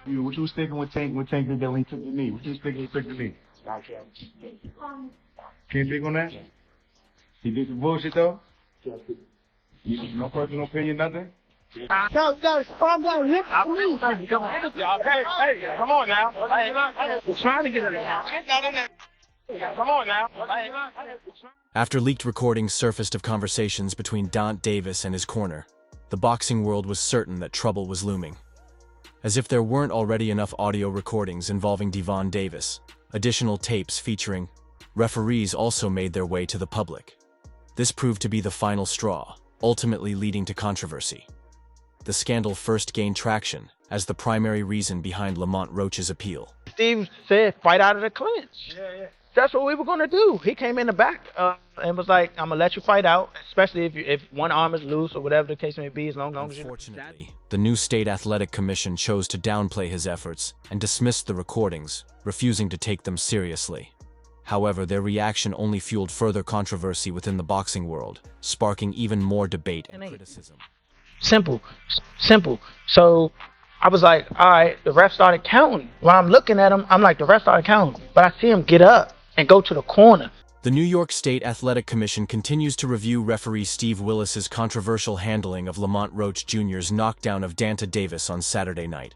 What you was thinking when Tank did that when he took the knee? What you was thinking when he took the knee? Can't think on that? He did some bullshit though? No personal opinion, nothing? No, calm down. Hey, come on now. I'm trying to get it out. Come on now. After leaked recordings surfaced of conversations between Dante Davis and his corner, the boxing world was certain that trouble was looming. As if there weren't already enough audio recordings involving Gervonta Davis, additional tapes featuring referees also made their way to the public. This proved to be the final straw, ultimately leading to controversy. The scandal first gained traction as the primary reason behind Lamont Roach's appeal. Steve said, fight out of the clinch. Yeah. That's what we were going to do. He came in the back and was like, I'm going to let you fight out, especially if one arm is loose or whatever the case may be, as long as you... Unfortunately, the new State Athletic Commission chose to downplay his efforts and dismissed the recordings, refusing to take them seriously. However, their reaction only fueled further controversy within the boxing world, sparking even more debate and criticism. Simple. So I was like, all right, the ref started counting. While I'm looking at him, I'm like, the ref started counting. But I see him get up and go to the corner. The New York State Athletic Commission continues to review referee Steve Willis's controversial handling of Lamont Roach Jr.'s knockdown of Dante Davis on Saturday night.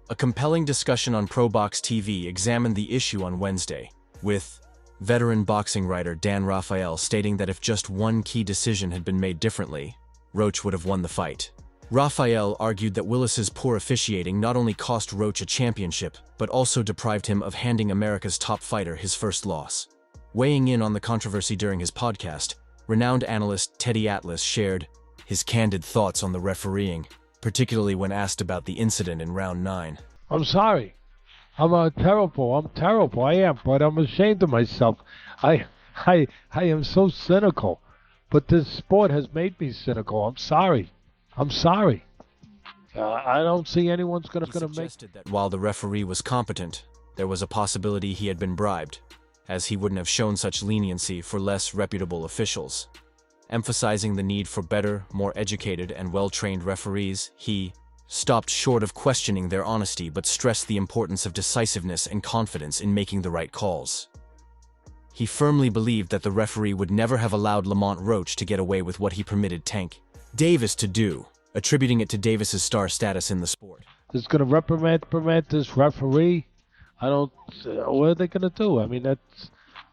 A compelling discussion on ProBox TV examined the issue on Wednesday, with veteran boxing writer Dan Rafael stating that if just one key decision had been made differently, Roach would have won the fight. Rafael argued that Willis's poor officiating not only cost Roach a championship, but also deprived him of handing America's top fighter his first loss. Weighing in on the controversy during his podcast, renowned analyst Teddy Atlas shared his candid thoughts on the refereeing, particularly when asked about the incident in round 9. I'm sorry. I'm terrible. I am, but I'm ashamed of myself. I am so cynical. But this sport has made me cynical. I'm sorry. I don't see anyone's gonna make... that while the referee was competent, there was a possibility he had been bribed, as he wouldn't have shown such leniency for less reputable officials. Emphasizing the need for better, more educated, and well-trained referees, he stopped short of questioning their honesty but stressed the importance of decisiveness and confidence in making the right calls. He firmly believed that the referee would never have allowed Lamont Roach to get away with what he permitted Tank Davis to do, attributing it to Davis's star status in the sport. It's going to reprimand this referee. What are they going to do? I mean,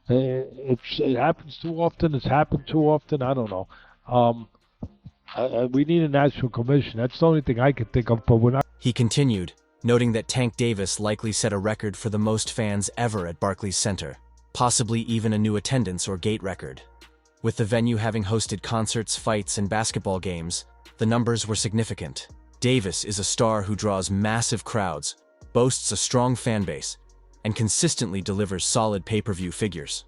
it happens too often. It's happened too often. I don't know. We need a national commission. That's the only thing I can think of. But we're not. He continued, noting that Tank Davis likely set a record for the most fans ever at Barclays Center, possibly even a new attendance or gate record. With the venue having hosted concerts, fights, and basketball games, the numbers were significant. Davis is a star who draws massive crowds, boasts a strong fan base, and consistently delivers solid pay-per-view figures.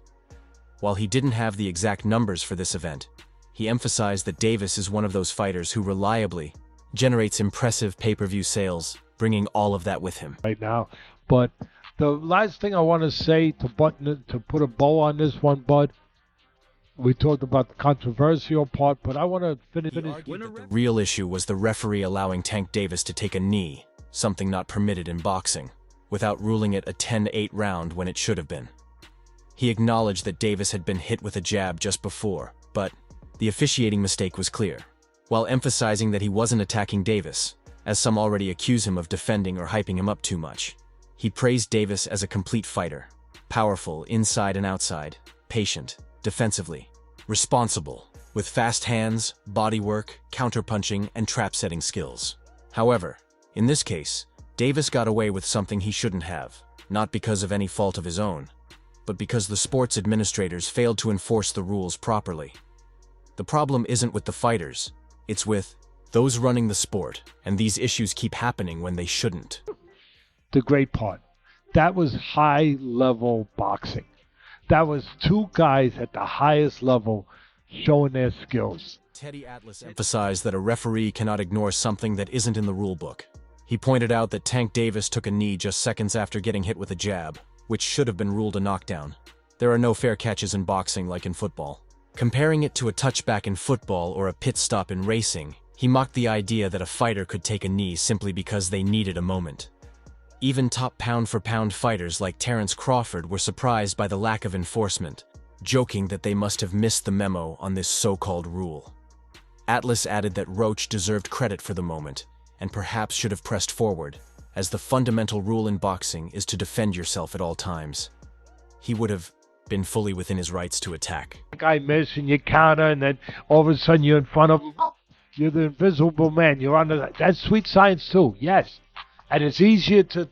While he didn't have the exact numbers for this event, he emphasized that Davis is one of those fighters who reliably generates impressive pay-per-view sales, bringing all of that with him. Right now, but the last thing I want to say to put a bow on this one, Bud, we talked about the controversial part, but I want to finish. The real issue was the referee allowing Tank Davis to take a knee, something not permitted in boxing, without ruling it a 10-8 round when it should have been. He acknowledged that Davis had been hit with a jab just before, but the officiating mistake was clear. While emphasizing that he wasn't attacking Davis, as some already accuse him of defending or hyping him up too much, he praised Davis as a complete fighter, powerful inside and outside, patient, defensively, responsible, with fast hands, body work, counterpunching, and trap-setting skills. However, in this case, Davis got away with something he shouldn't have, not because of any fault of his own, but because the sports administrators failed to enforce the rules properly. The problem isn't with the fighters, it's with those running the sport, and these issues keep happening when they shouldn't. The great part. That was high-level boxing. That was two guys at the highest level showing their skills. Teddy Atlas emphasized that a referee cannot ignore something that isn't in the rule book. He pointed out that Tank Davis took a knee just seconds after getting hit with a jab, which should have been ruled a knockdown. There are no fair catches in boxing like in football. Comparing it to a touchback in football or a pit stop in racing, he mocked the idea that a fighter could take a knee simply because they needed a moment. Even top pound-for-pound fighters like Terence Crawford were surprised by the lack of enforcement, joking that they must have missed the memo on this so-called rule. Atlas added that Roach deserved credit for the moment, and perhaps should have pressed forward, as the fundamental rule in boxing is to defend yourself at all times. He would have been fully within his rights to attack. Guy miss and you counter, and then all of a sudden you're in front of him. You're the invisible man. You're on the. That's sweet science too. Yes, and it's easier to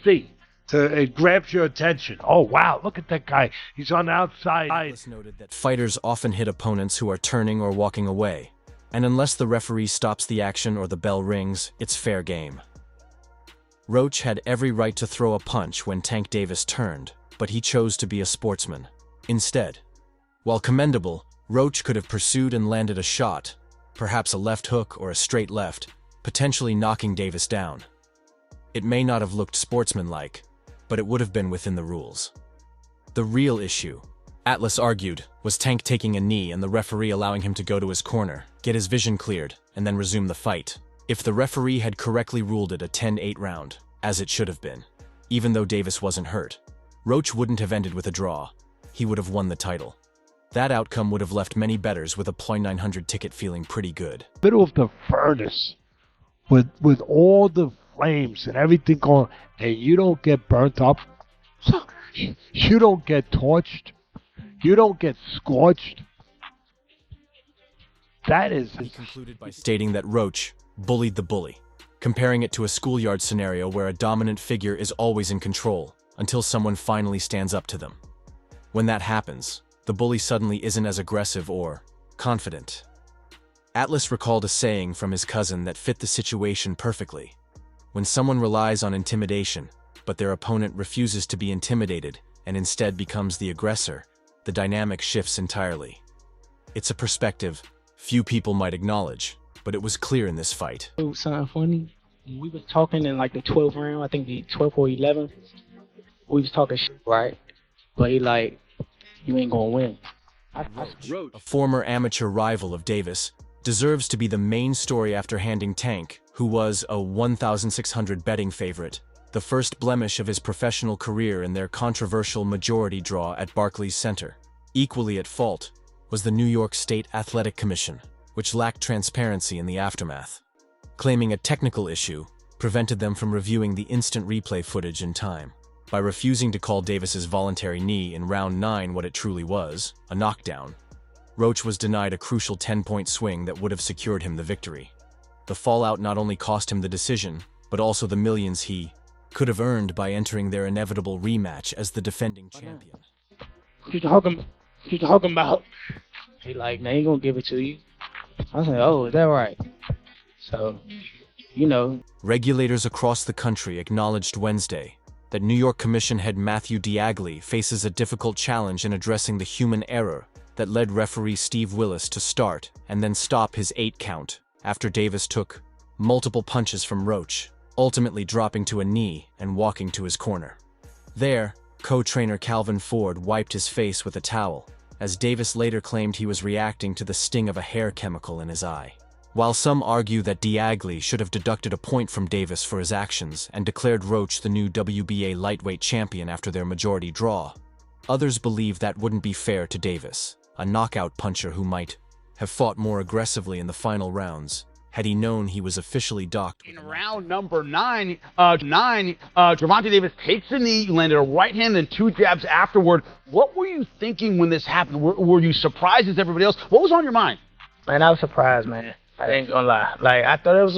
see. It grabs your attention. Oh wow, look at that guy. He's on the outside. Atlas noted that fighters often hit opponents who are turning or walking away, and unless the referee stops the action or the bell rings, it's fair game. Roach had every right to throw a punch when Tank Davis turned, but he chose to be a sportsman instead. While commendable, Roach could have pursued and landed a shot, perhaps a left hook or a straight left, potentially knocking Davis down. It may not have looked sportsmanlike, but it would have been within the rules. The real issue, Atlas argued, was Tank taking a knee and the referee allowing him to go to his corner, get his vision cleared, and then resume the fight. If the referee had correctly ruled it a 10-8 round, as it should have been, even though Davis wasn't hurt, Roach wouldn't have ended with a draw. He would have won the title. That outcome would have left many bettors with a +900 ticket feeling pretty good. Middle of the furnace, with all the flames and everything going, and you don't get burnt up. You don't get torched. You don't get scorched. That is. He concluded by stating that Roach bullied the bully, comparing it to a schoolyard scenario where a dominant figure is always in control until someone finally stands up to them. When that happens, the bully suddenly isn't as aggressive or confident. Atlas recalled a saying from his cousin that fit the situation perfectly. When someone relies on intimidation, but their opponent refuses to be intimidated and instead becomes the aggressor, the dynamic shifts entirely. It's a perspective few people might acknowledge, but it was clear in this fight. It was something funny. We was talking in like the 12th round, I think the 12th or 11th. We was talking shit, right? But he like, you ain't gonna win. Roach, a former amateur rival of Davis, deserves to be the main story after handing Tank, who was a 1,600 betting favorite, the first blemish of his professional career in their controversial majority draw at Barclays Center. Equally at fault was the New York State Athletic Commission, which lacked transparency in the aftermath. Claiming a technical issue prevented them from reviewing the instant replay footage in time. By refusing to call Davis's voluntary knee in round 9 what it truly was, a knockdown, Roach was denied a crucial 10-point swing that would have secured him the victory. The fallout not only cost him the decision, but also the millions he could have earned by entering their inevitable rematch as the defending champion. What you talking about? He like, they ain't gonna give it to you. I was like, oh, is that right? So, you know. Regulators across the country acknowledged Wednesday that New York Commission head Matthew Diagli faces a difficult challenge in addressing the human error that led referee Steve Willis to start and then stop his 8 count after Davis took multiple punches from Roach, ultimately dropping to a knee and walking to his corner. There, co-trainer Calvin Ford wiped his face with a towel, as Davis later claimed he was reacting to the sting of a hair chemical in his eye. While some argue that Diagli should have deducted a point from Davis for his actions and declared Roach the new WBA lightweight champion after their majority draw, others believe that wouldn't be fair to Davis, a knockout puncher who might have fought more aggressively in the final rounds had he known he was officially docked. In round number 9, Gervonta Davis takes a knee, landed a right hand and 2 jabs afterward. What were you thinking when this happened? Were you surprised as everybody else? What was on your mind? Man, I was surprised, man. I ain't gonna lie. Like, I thought it was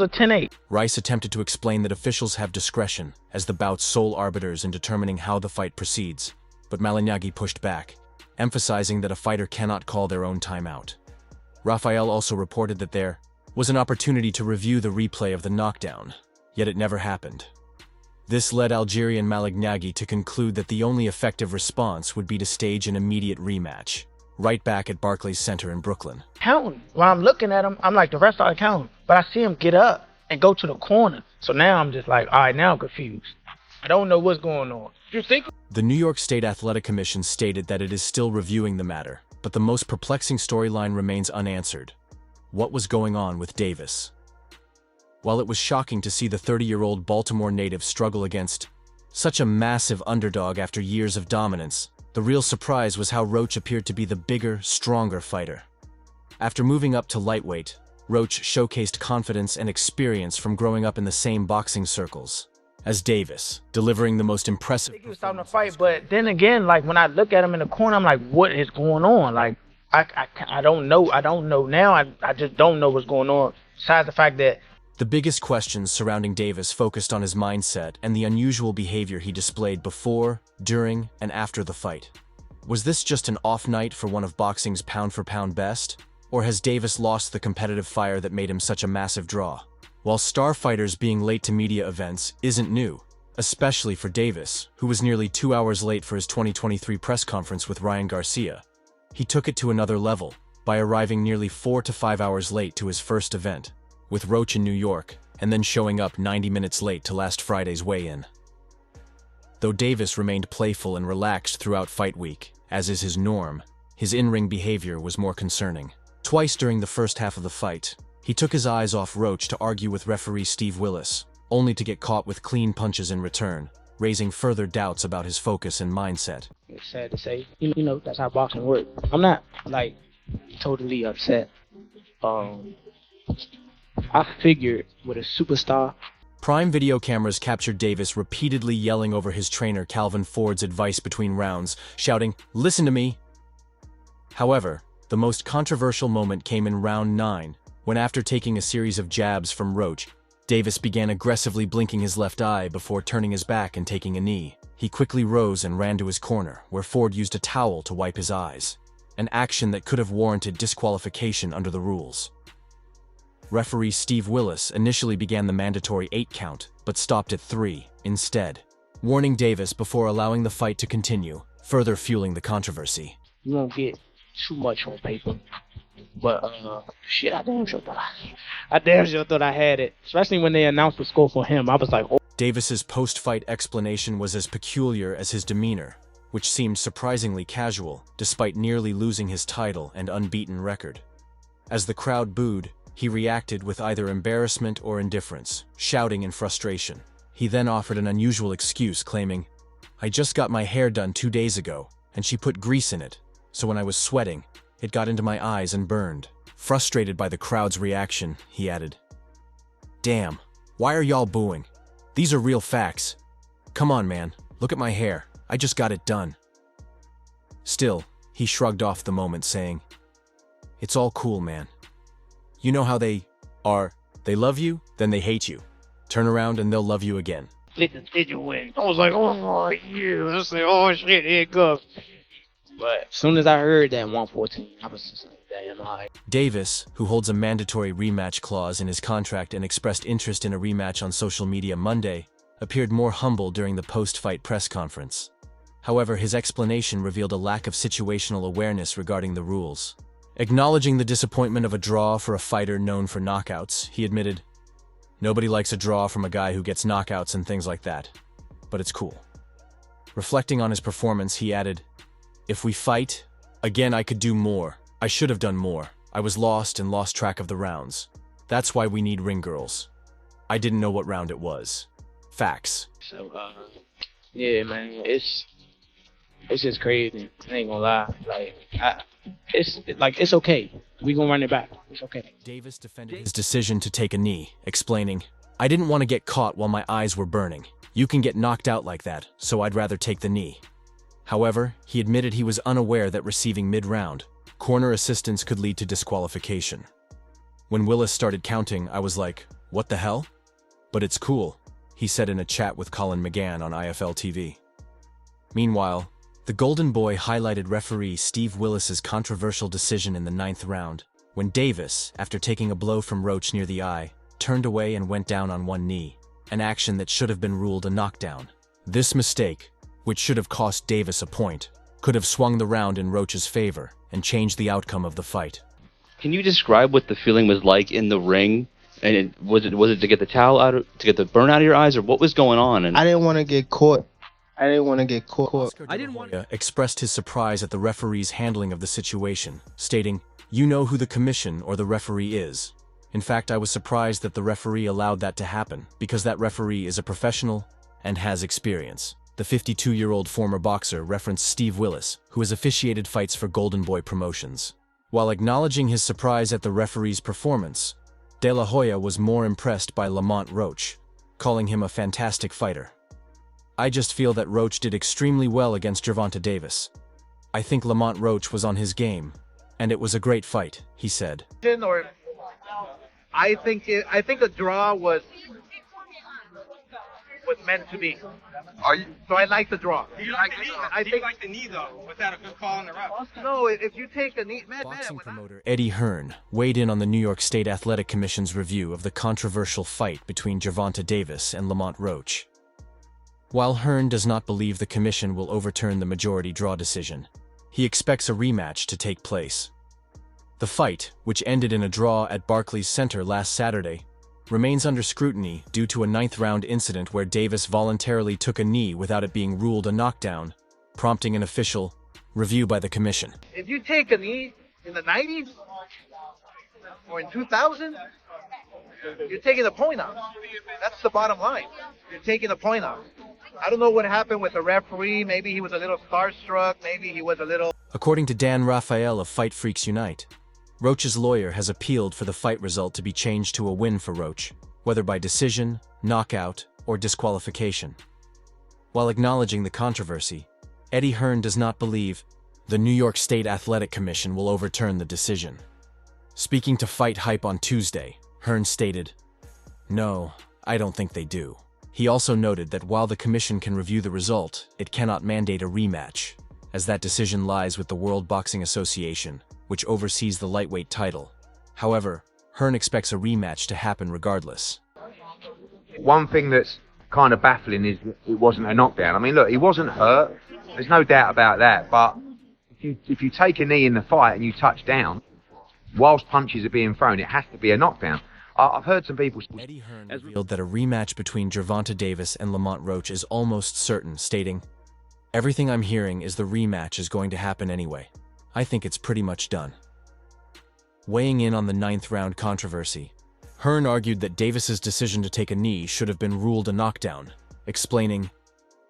a 10-8. Rice attempted to explain that officials have discretion as the bout's sole arbiters in determining how the fight proceeds, but Malignaggi pushed back, emphasizing that a fighter cannot call their own timeout. Rafael also reported that there was an opportunity to review the replay of the knockdown, yet it never happened. This led Algerian Malignaggi to conclude that the only effective response would be to stage an immediate rematch, right back at Barclays Center in Brooklyn. Counting. While I'm looking at him, I'm like, the rest are counting. But I see him get up and go to the corner. So now I'm just like, all right, now I'm confused. I don't know what's going on. You think? The New York State Athletic Commission stated that it is still reviewing the matter, but the most perplexing storyline remains unanswered. What was going on with Davis? While it was shocking to see the 30-year-old Baltimore native struggle against such a massive underdog after years of dominance, the real surprise was how Roach appeared to be the bigger, stronger fighter. After moving up to lightweight, Roach showcased confidence and experience from growing up in the same boxing circles as Davis, delivering the most impressive. I think he was starting to fight, but then again, like when I look at him in the corner, I'm like, what is going on? Like, I don't know. I don't know now. I just don't know what's going on. Besides the fact that The biggest questions surrounding Davis focused on his mindset and the unusual behavior he displayed before, during, and after the fight. Was this just an off night for one of boxing's pound-for-pound best? Or has Davis lost the competitive fire that made him such a massive draw? While star fighters being late to media events isn't new, especially for Davis, who was nearly 2 hours late for his 2023 press conference with Ryan Garcia, he took it to another level by arriving nearly 4 to 5 hours late to his first event, with Roach in New York, and then showing up 90 minutes late to last Friday's weigh-in. Though Davis remained playful and relaxed throughout fight week, as is his norm, his in-ring behavior was more concerning. Twice during the first half of the fight, he took his eyes off Roach to argue with referee Steve Willis, only to get caught with clean punches in return, raising further doubts about his focus and mindset. it's sad to say, you know, that's how boxing works. I'm not like totally upset. I figured with a superstar. Prime video cameras captured Davis repeatedly yelling over his trainer Calvin Ford's advice between rounds, shouting, "Listen to me." However, the most controversial moment came in round 9, when after taking a series of jabs from Roach, Davis began aggressively blinking his left eye before turning his back and taking a knee. He quickly rose and ran to his corner, where Ford used a towel to wipe his eyes, an action that could have warranted disqualification under the rules. Referee Steve Willis initially began the mandatory 8 count, but stopped at 3 instead, warning Davis before allowing the fight to continue, further fueling the controversy. You won't get too much on paper, but shit, I damn sure thought I had it. Especially when they announced the score for him, I was like, oh. Davis's post-fight explanation was as peculiar as his demeanor, which seemed surprisingly casual, despite nearly losing his title and unbeaten record. As the crowd booed, he reacted with either embarrassment or indifference, shouting in frustration. He then offered an unusual excuse, claiming, "I just got my hair done 2 days ago, and she put grease in it, so when I was sweating, it got into my eyes and burned." Frustrated by the crowd's reaction, he added, "Damn, why are y'all booing? These are real facts. Come on, man, look at my hair. I just got it done." Still, he shrugged off the moment, saying, "It's all cool, man. You know how they are. They love you, then they hate you. Turn around and they'll love you again." Did you win? I was like, oh yeah. I was like, oh shit, here it goes. But as soon as I heard that 114, I was just like, damn, alright. Davis, who holds a mandatory rematch clause in his contract and expressed interest in a rematch on social media Monday, appeared more humble during the post-fight press conference. However, his explanation revealed a lack of situational awareness regarding the rules. Acknowledging the disappointment of a draw for a fighter known for knockouts, he admitted, "Nobody likes a draw from a guy who gets knockouts and things like that, but it's cool." Reflecting on his performance, he added, "If we fight, again I could do more. I should have done more. I was lost and lost track of the rounds. That's why we need ring girls. I didn't know what round it was. Facts." So, yeah, man, it's just crazy. I ain't gonna lie. It's okay. We gonna run it back. It's okay. Davis defended his decision to take a knee, explaining, "I didn't want to get caught while my eyes were burning. You can get knocked out like that, so I'd rather take the knee." However, he admitted he was unaware that receiving mid-round, corner assistance could lead to disqualification. When Willis started counting, I was like, "What the hell?" "But it's cool," he said in a chat with Colin McGann on IFL TV. Meanwhile, the Golden Boy highlighted referee Steve Willis's controversial decision in the 9th round, when Davis, after taking a blow from Roach near the eye, turned away and went down on one knee, an action that should have been ruled a knockdown. This mistake, which should have cost Davis a point, could have swung the round in Roach's favor and changed the outcome of the fight. Can you describe what the feeling was like in the ring? And was it to get the towel out, to get the burn out of your eyes, or what was going on? And I didn't want to get caught. I didn't want to get caught. Expressed his surprise at the referee's handling of the situation, stating, "You know who the commission or the referee is. In fact, I was surprised that the referee allowed that to happen, because that referee is a professional and has experience. The 52-year-old former boxer referenced Steve Willis, who has officiated fights for Golden Boy Promotions. While acknowledging his surprise at the referee's performance, De La Hoya was more impressed by Lamont Roach, calling him a fantastic fighter. I just feel that Roach did extremely well against Gervonta Davis. I think Lamont Roach was on his game, and it was a great fight, he said. Or I think a draw was meant to be. So I like the draw. I think like the knee though, without a good call on the ref. No, if you take a knee, Boxing promoter Eddie Hearn weighed in on the New York State Athletic Commission's review of the controversial fight between Gervonta Davis and Lamont Roach. While Hearn does not believe the commission will overturn the majority draw decision, he expects a rematch to take place. The fight, which ended in a draw at Barclays Center last Saturday, remains under scrutiny due to a ninth-round incident where Davis voluntarily took a knee without it being ruled a knockdown, prompting an official review by the commission. If you take a knee in the 90s or in 2000, you're taking a point off. That's the bottom line. You're taking a point off. I don't know what happened with the referee. Maybe he was a little starstruck. Maybe he was a little... According to Dan Raphael of Fight Freaks Unite, Roach's lawyer has appealed for the fight result to be changed to a win for Roach, whether by decision, knockout, or disqualification. While acknowledging the controversy, Eddie Hearn does not believe the New York State Athletic Commission will overturn the decision. Speaking to Fight Hype on Tuesday, Hearn stated, "No, I don't think they do." He also noted that while the commission can review the result, it cannot mandate a rematch, as that decision lies with the World Boxing Association, which oversees the lightweight title. However, Hearn expects a rematch to happen regardless. One thing that's kind of baffling is that it wasn't a knockdown. I mean, look, he wasn't hurt. There's no doubt about that. But if you take a knee in the fight and you touch down, whilst punches are being thrown, it has to be a knockdown. I've heard some people... Eddie Hearn revealed that a rematch between Gervonta Davis and Lamont Roach is almost certain, stating, "Everything I'm hearing is the rematch is going to happen anyway. I think it's pretty much done." Weighing in on the ninth-round controversy, Hearn argued that Davis's decision to take a knee should have been ruled a knockdown, explaining,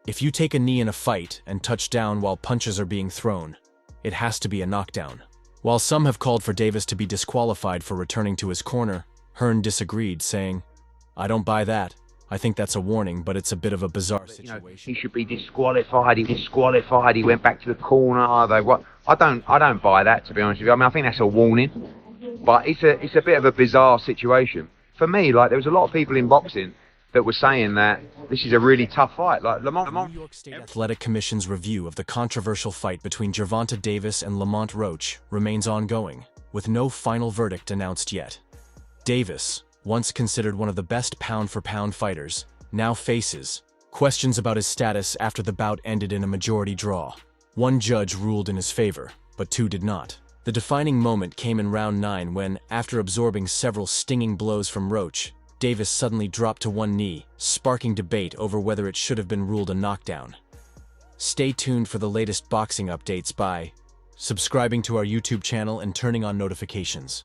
"If you take a knee in a fight and touch down while punches are being thrown, it has to be a knockdown." While some have called for Davis to be disqualified for returning to his corner, Hearn disagreed, saying, "I don't buy that. I think that's a warning, but it's a bit of a bizarre situation." He should be disqualified. He went back to the corner. I don't buy that, to be honest with you. I mean, I think that's a warning, but it's a bit of a bizarre situation. For me, like, there was a lot of people in boxing that were saying that this is a really tough fight. Like Lamont. The New York State Athletic Commission's review of the controversial fight between Gervonta Davis and Lamont Roach remains ongoing, with no final verdict announced yet. Davis, once considered one of the best pound-for-pound fighters, now faces questions about his status after the bout ended in a majority draw. One judge ruled in his favor, but two did not. The defining moment came in round 9 when, after absorbing several stinging blows from Roach, Davis suddenly dropped to one knee, sparking debate over whether it should have been ruled a knockdown. Stay tuned for the latest boxing updates by subscribing to our YouTube channel and turning on notifications.